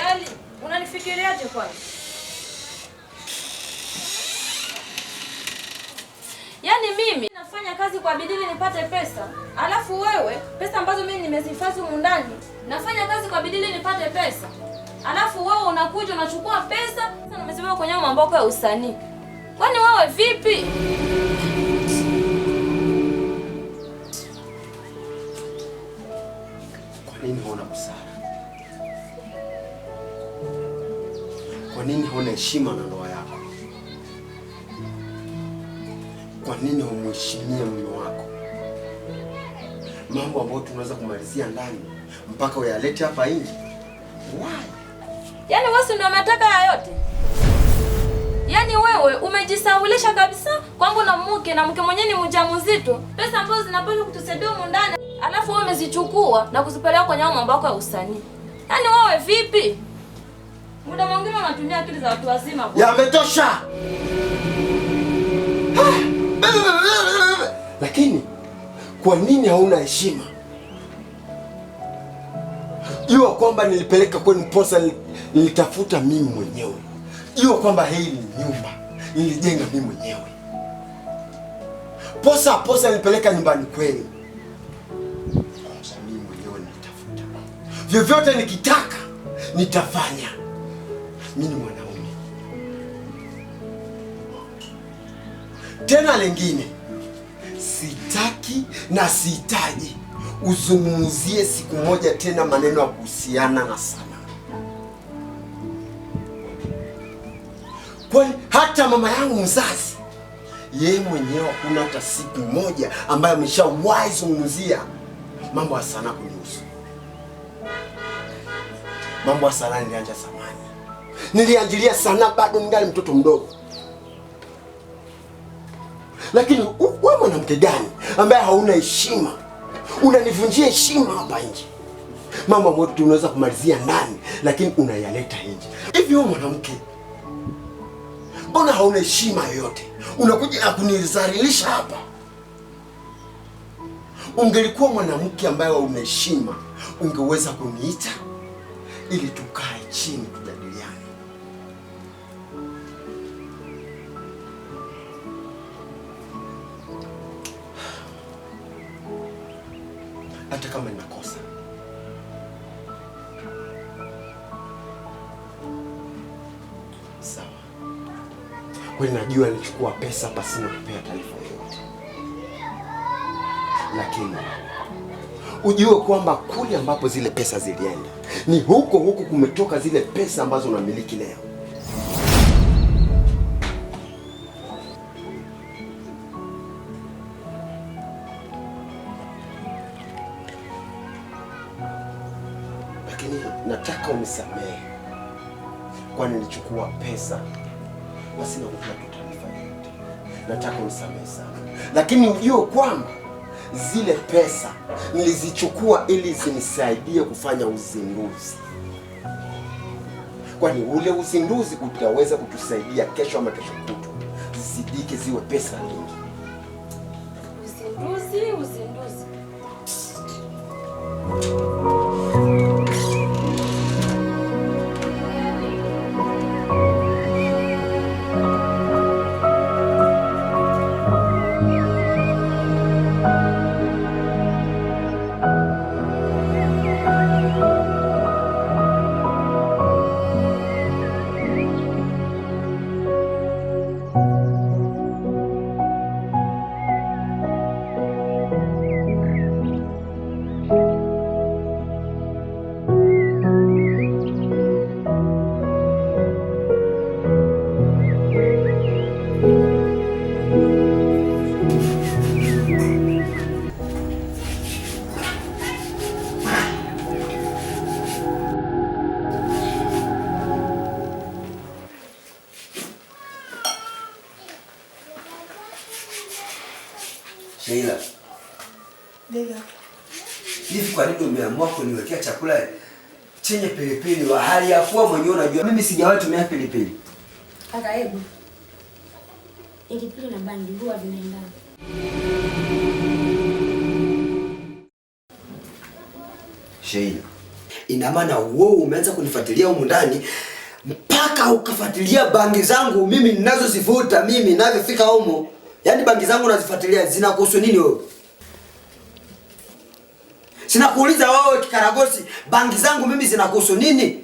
unijali? Unanifikiriaje kwani? Yaani mimi nafanya kazi kwa bidii nipate pesa, alafu wewe pesa ambazo mimi nimezihifadhi humu ndani, nafanya kazi kwa bidii nipate pesa, alafu wewe unakuja unachukua pesa na umezibeba kwenye mambo ya usanii. Kwani wewe vipi? Kwa nini huna busara? Kwa nini huna heshima na ndoa yako? Kwa nini humheshimie mume wako? Mambo ambayo tunaweza kumalizia ndani mpaka uyalete hapa nje. Why? Yaani wewe ndio umetaka haya yote? Yaani wewe umejisaulisha kabisa kwamba na mke mwenyewe ni mjamzito. Pesa ambazo zinapaswa kutusaidia humu ndani, alafu wewe umezichukua na kuzipeleka kwenye mambo yako ya usanii. Yaani wewe vipi? Muda mwingine unatumia akili za watu wazima bwana. Yametosha. Lakini kwa nini hauna heshima? Jua kwamba nilipeleka kwenu posa, nilitafuta mimi mwenyewe. Jua kwamba hii ni nyumba nilijenga mimi mwenyewe. Posa nilipeleka nyumbani kwenu. Mimi mwenyewe nilitafuta. Vyovyote nikitaka nitafanya. Mimi ni mwanaume. Tena lengine, sitaki na sihitaji uzungumzie siku moja tena maneno ya kuhusiana na sanaa. Kwani hata mama yangu mzazi, yeye mwenyewe hakuna hata siku moja ambayo ameshawahi zungumzia mambo ya sanaa kunihusu. Mambo ya sanaa nilianza zamani. Nilianjilia sanaa bado ningali mtoto mdogo. Lakini wewe mwanamke gani ambaye hauna heshima? Unanivunjia heshima hapa nje. Mambo ambayo tunaweza kumalizia ndani lakini unayaleta nje. Hivi wewe mwanamke, mbona hauna heshima yoyote? Unakuja na kunizalilisha hapa. Ungelikuwa mwanamke ambaye una heshima, ungeweza kuniita ili tukae chini tujadiliane. Hata kama ninakosa, sawa. Kwani najua nilichukua pesa pasina kupea taarifa yoyote, lakini ujue kwamba kule ambapo zile pesa zilienda ni huko kumetoka zile pesa ambazo unamiliki leo. Lakini nataka unisamehe, kwani nilichukua pesa na sina kupea taarifa yoyote. Nataka unisamehe sana, lakini ujue kwamba zile pesa nilizichukua ili zinisaidie kufanya uzinduzi. Kwani ule uzinduzi utaweza kutusaidia kesho ama kesho kutwa zizidike ziwe pesa nyingi. Uzinduzi. Sheila. Ndio. Hivi kwa nini umeamua kuniwekea chakula chenye pilipili wa hali ya kuwa mwenyewe unajua mimi sijawahi tumia pilipili? Kaka hebu. Pilipili na bangi huwa vinaendana. Sheila. Ina maana wewe umeanza kunifuatilia huko ndani mpaka ukafuatilia bangi zangu mimi ninazozivuta mimi ninavyofika huko. Yaani bangi zangu unazifuatilia, zinakuhusu nini wewe? Sinakuuliza wewe kikaragosi, bangi zangu mimi zinakuhusu nini?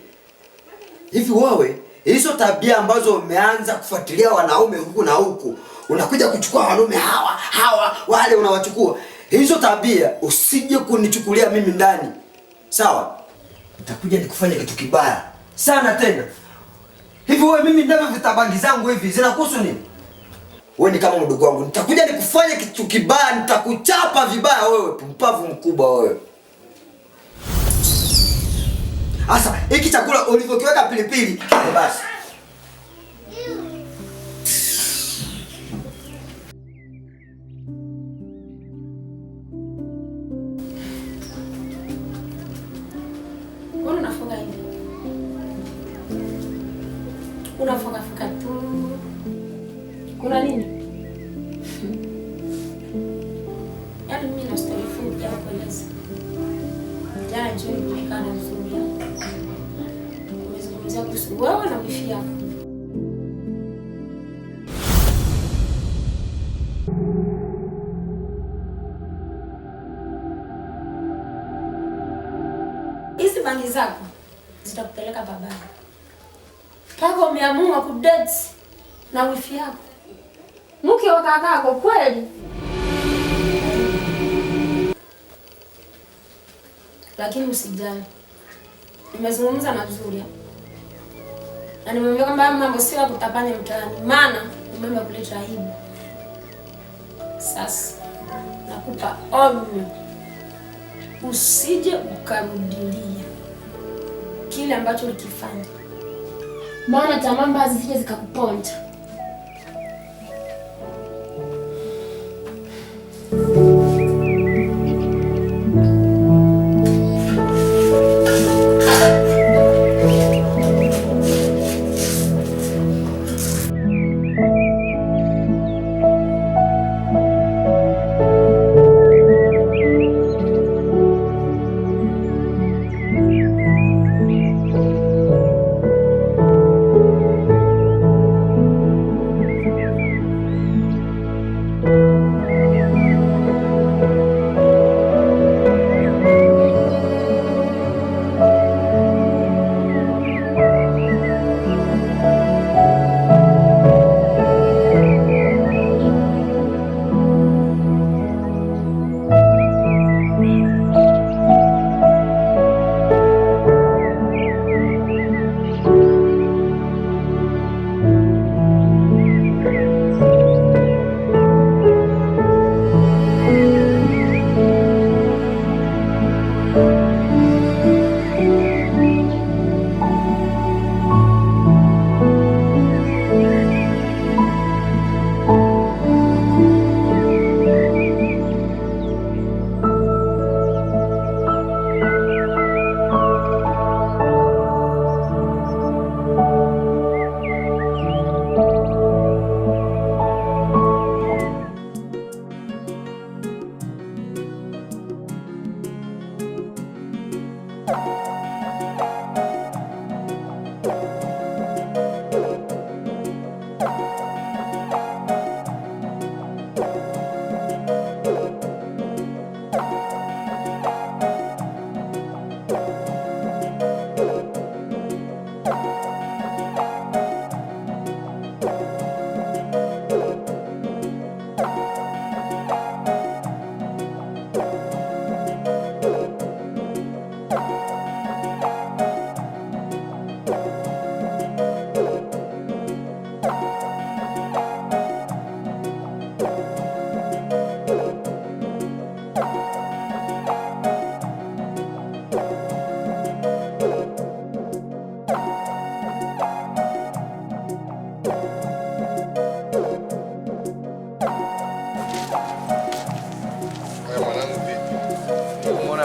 Hivi wewe hizo tabia ambazo umeanza kufuatilia wanaume huku na huku, unakuja kuchukua wanaume hawa wale unawachukua. Hizo tabia usije kunichukulia mimi ndani. Sawa? Nitakuja nikufanya kitu kibaya sana tena. Hivi wewe mimi ninavyovuta bangi zangu hivi zinakuhusu nini? Wewe ni kama mdogo wangu. Nitakuja nikufanya kitu kibaya, nitakuchapa vibaya wewe, mpumbavu mkubwa wewe. Asa, hiki chakula ulivyokiweka pilipili, basi. Mbona unafunga hivi? Unafunga tu. Kuna nini? Yaani mimi na story fupi ya kueleza. Jana jioni nilikaa na mzungu yangu. Nimezungumzia kuhusu wewe na wifi yako. Hizi bangi zako zitakupeleka babani. Kaka umeamua kudate na wifi yako. Mke wa kakako kweli? Lakini usijali. Nimezungumza na Zuria. Na nimemwambia kwamba mambo sio ya kutapanya mtaani. Maana ni mambo kuleta aibu. Sasa nakupa onyo. Usije ukarudilia kile ambacho ulikifanya. Maana tamaa mbaya zisije zikakuponja.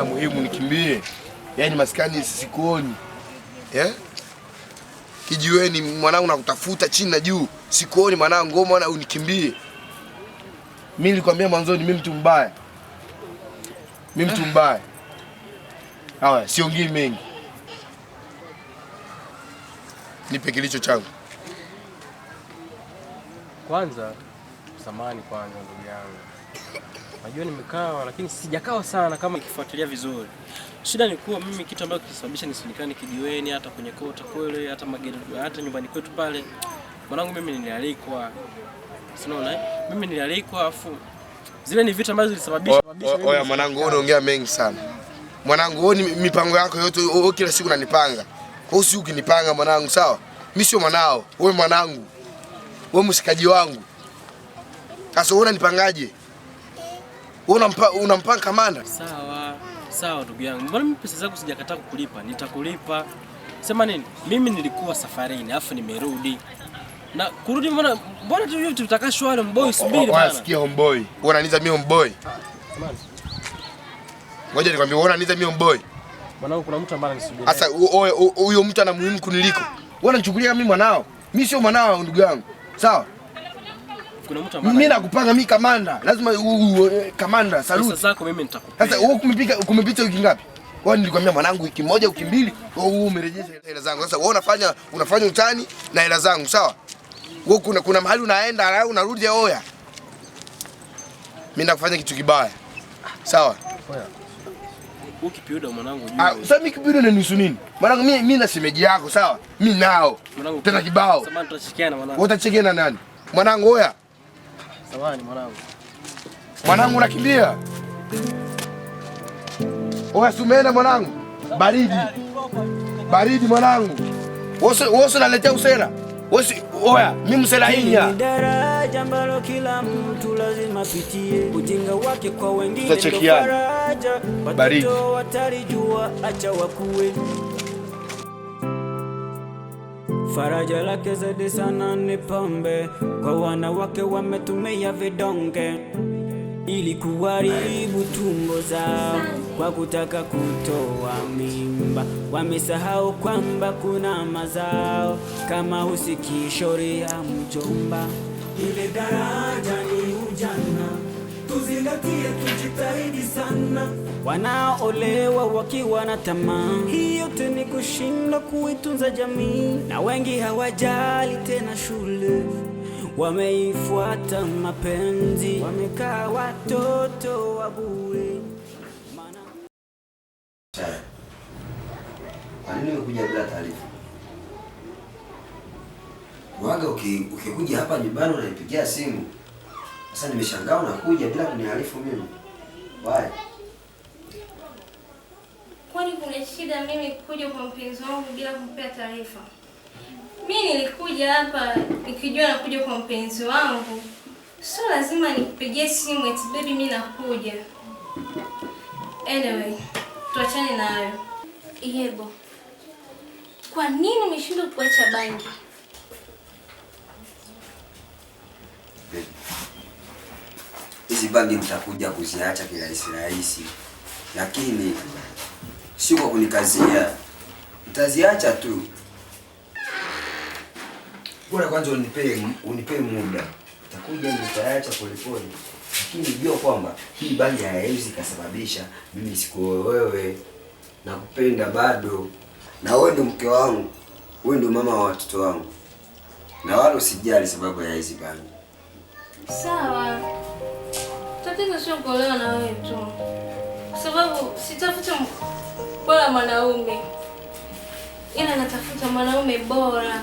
Muhimu nikimbie. Yaani maskani sikuoni. Kijiweni mwanangu nakutafuta chini na juu. Sikuoni mwanangu, ngoma na unikimbie. Mimi nilikwambia mwanzoni mimi mtu mbaya. Mimi mtu mbaya. Hawa siongei mengi. nipe kilicho changu. Kwanza samahani kwanza ndugu yangu. Najua nimekaa lakini sijakaa sana kama ikifuatilia vizuri. Shida ni kuwa mimi kitu ambacho kisababisha nisinikane kijiweni hata kwenye kota kule hata magari hata nyumbani kwetu pale. Mwanangu mimi nilialikwa. Unaona mimi nilialikwa afu zile ni vitu ambazo zilisababisha Oya mwanangu wewe unaongea mengi sana. Mwanangu wewe mipango yako yote kila siku unanipanga. Wewe si ukinipanga mwanangu sawa? Mimi sio mwanao, wewe mwanangu. Wewe mshikaji wangu. Sasa wewe unanipangaje? Wewe unampanga kamanda? Sawa ndugu yangu. Mbona mimi pesa zangu sijakataa kukulipa? Nitakulipa. Sema nini? Mimi nilikuwa safarini afu nimerudi. Na kurudi mbona tu hivi tutaka shwari mboy subiri bana. Unasikia homeboy? Wewe unaniita mimi homeboy? Ngoja nikwambie wewe unaniita mimi homeboy. Mwanangu kuna mtu ambaye anisubiri. Sasa huyo mtu ana muhimu kuniliko. Wewe unanichukulia kama mimi mwanao. Mimi sio mwanao ndugu yangu. Sawa? Kuna mtu ambaye mimi nakupanga mimi kamanda. Lazima kamanda salute. Pesa zako mimi nitakupa. Sasa wewe kumepita wiki ngapi? Wewe nilikwambia mwanangu wiki moja wiki mbili wewe umerejesha hela zangu. Sasa wewe unafanya utani na hela zangu, sawa? Wewe kuna mahali unaenda alafu unarudi oya. Mimi nakufanya kitu kibaya. Sawa? Oya. Ukipiuda mwanangu juu. Sasa mimi kipiuda unanihusu nini? Mwanangu mimi na shemeji yako, sawa? Mimi nao. Tena kibao. Sasa tutashikiana mwanangu. Wewe utachekiana nani? Mwanangu oya. Samahani mwanangu. Mwanangu unakimbia. Oya sumena mwanangu. Baridi mwanangu. Wewe unaletea usela. Oya, mimi mselahinya. Daraja ambalo kila mtu lazima pitie. Ujinga wake kwa wengine ndio faraja. Baridi. Watalijua acha wakuwe. Faraja lake zaidi sana ni pombe. Kwa wanawake wametumia vidonge ili kuharibu tumbo zao kwa kutaka kutoa mimba. Wamesahau kwamba kuna mazao kama husikii shauri ya mjomba. Ile daraja ni ujana, tuzingatie, tujitahidi sana. Wanaolewa wakiwa na tamaa, hii yote ni kushindwa kuitunza jamii. Na wengi hawajali tena shule, wameifuata mapenzi, wamekaa watoto wa bure. Kwa nini umekuja bila taarifa? Waga ukikuja hapa nyumbani unanipigia simu. Sasa nimeshangaa unakuja bila kuniarifu mimi. Why? Kwani kuna shida mimi kuja kwa mpenzi wangu bila kumpea taarifa? Mimi nilikuja hapa nikijua nakuja kwa mpenzi wangu. Sio lazima nikupigie simu eti baby mimi nakuja. Anyway, tuachane na hayo. Yebo. Kwa nini umeshindwa kuacha bangi? Hizi bangi nitakuja kuziacha kirahisi. Lakini sio kwa kunikazia. Nitaziacha tu. Bora kwanza unipe muda. Nitakuja nitaacha polepole. Lakini jua kwamba hii bangi haiwezi kusababisha mimi sikuoe wewe. Nakupenda bado. Na wewe ndio mke wangu. Wewe ndio mama wa watoto wangu. Na wala usijali sababu ya hizi bangi. Sawa. Tatizo sio kuolewa na wewe tu. Kwa sababu sitafuta bora mwanaume. Ila natafuta mwanaume bora.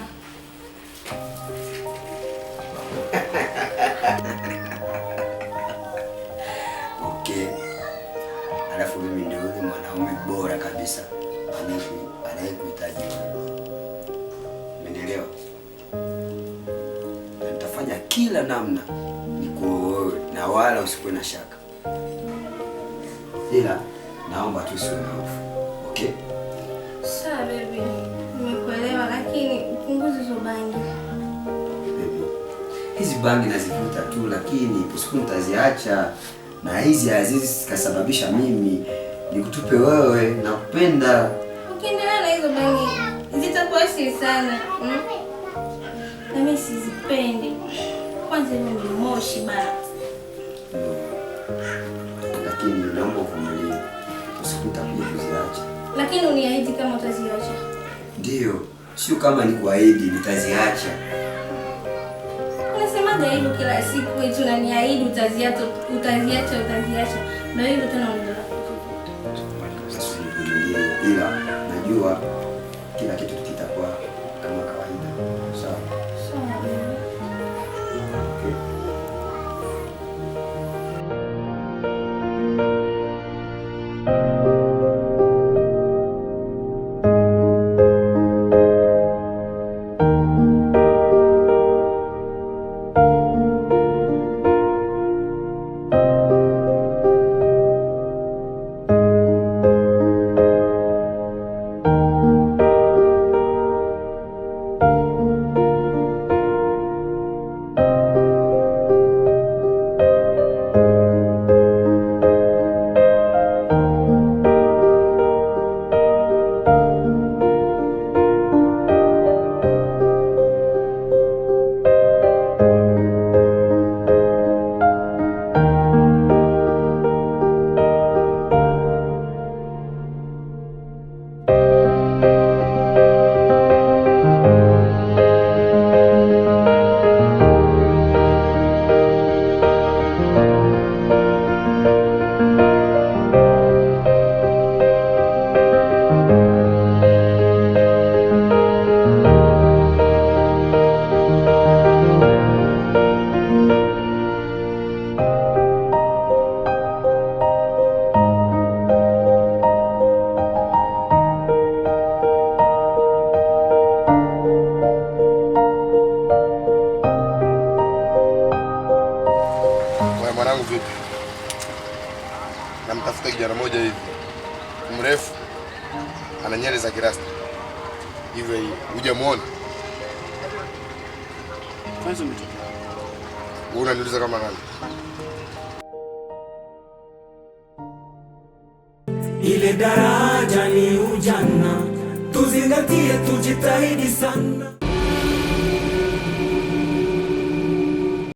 Okay. Alafu mimi ndio yule mwanaume bora kabisa anayekuhitaji. Umeelewa? Nitafanya kila namna nikuoe na wala usikuwe na shaka. Ila naomba tu usiwe na hofu. Okay? Sawa baby. Nimekuelewa lakini upunguze hizo bangi. Baby. Hizi bangi nazivuta tu lakini usiku nitaziacha. Na hizi hazizi kasababisha mimi nikutupe wewe na kupenda. Ukiendelea na hizo bangi zitakuwa si sana. Na mimi sizipendi. Kwanza ni moshi bana. Lakini naomba uvumilie. Usiku nitakuja kuziacha. Lakini uniahidi kama utaziacha. Ndio. Sio kama ni kuahidi nitaziacha. Unasemaje hivyo kila siku eti unaniahidi utaziacha. Na hivyo tena unaendelea. Ila najua kila kitu kitakuwa kama kawaida. Sawa. Okay. Mwanangu vipi? Namtafuta kijana mmoja hivi. Mrefu. Ana nywele za kirasta. Hivyo hivi. Hujamuona? Kwanza mtu. Wewe unaniuliza kama nani? Ile daraja ni ujana. Tuzingatie, tujitahidi sana.